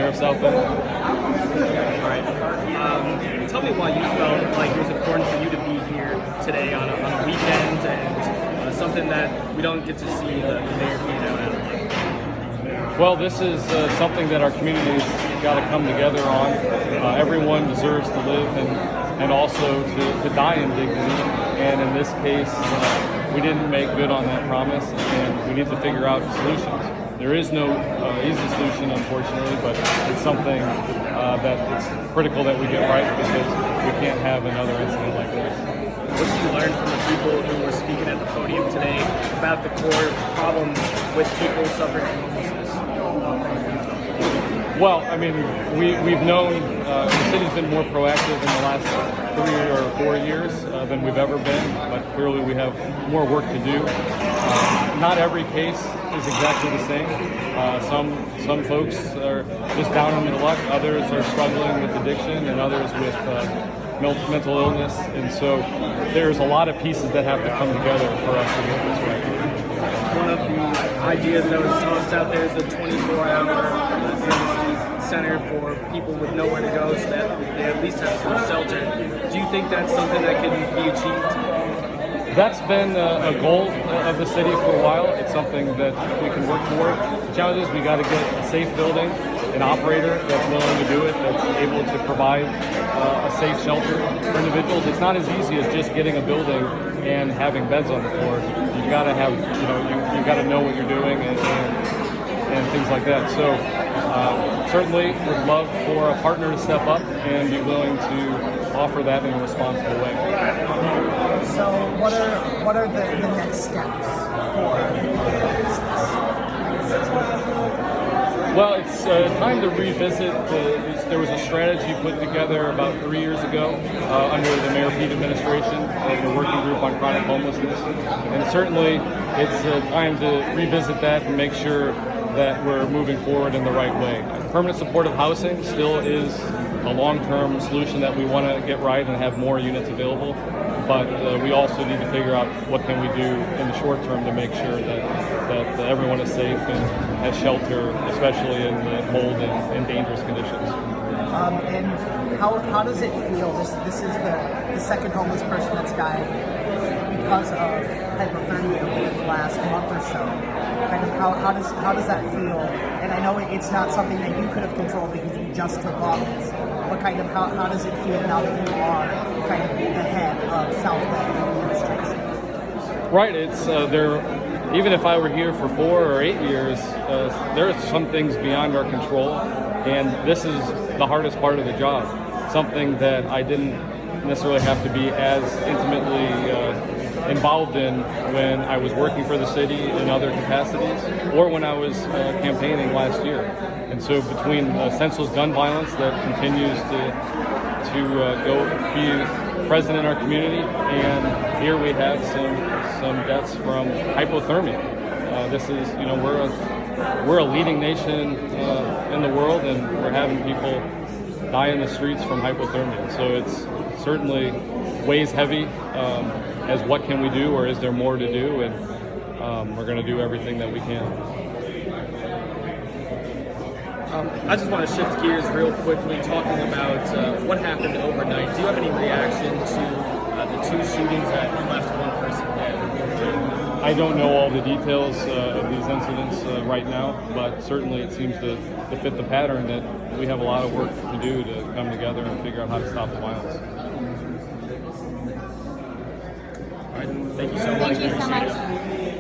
mayor of South Bend. All right. Tell me why you felt like it was important for you to be here today on a weekend and something that we don't get to see the mayor being out at. Well, this is something that our community's got to come together on. Everyone deserves to live and also to die in dignity. And in this case, we didn't make good on that promise, and we need to figure out solutions. There is no easy solution, unfortunately, but it's something that it's critical that we get right, because we can't have another incident like this. What did you learn from the people who were speaking at the podium today about the core problems with people suffering from homelessness? Well, I mean, we've known the city's been more proactive in the last 3 or 4 years than we've ever been, but clearly we have more work to do. Not every case is exactly the same. Some folks are just down on their luck, others are struggling with addiction, and others with mental illness, and so there's a lot of pieces that have to come together for us to get this right. One of the ideas that was tossed out there is a 24-hour center for people with nowhere to go, so that they at least have some shelter. Do you think that's something that can be achieved? That's been a goal of the city for a while. It's something that we can work toward. The challenge is we got to get a safe building, an operator that's willing to do it, that's able to provide a safe shelter for individuals. It's not as easy as just getting a building and having beds on the floor. You've got to have, you've got to know what you're doing and things like that. So certainly would love for a partner to step up and be willing to offer that in a responsible way. So what are the next steps for Well, it's time to revisit. There was a strategy put together about 3 years ago under the Mayor Pete administration, the working group on chronic homelessness. And certainly it's time to revisit that and make sure that we're moving forward in the right way. Permanent supportive housing still is a long-term solution that we want to get right and have more units available. But we also need to figure out what can we do in the short term to make sure that everyone is safe and has shelter, especially in the cold and dangerous conditions. And how does it feel? This is the second homeless person that's died because of hypothermia within the last month or so. Kind of how does that feel? And I know it's not something that you could have controlled because you just took office. But kind of how does it feel now that you are kind of the head of South Bend administration? Right. It's even if I were here for 4 or 8 years, there are some things beyond our control, and this is the hardest part of the job. Something that I didn't necessarily have to be as intimately involved in when I was working for the city in other capacities, or when I was campaigning last year. And so between senseless gun violence that continues to go be present in our community, and here we have some deaths from hypothermia. This is, we're a leading nation in the world, and we're having people die in the streets from hypothermia. So it's certainly weighs heavy as what can we do, or is there more to do, and we're going to do everything that we can. I just want to shift gears real quickly, talking about what happened overnight. Do you have any reaction to the 2 shootings that left 1 person dead? I don't know all the details of these incidents right now, but certainly it seems to fit the pattern that we have a lot of work to do to come together and figure out how to stop the violence. All right, thank you so much. Thank you so much.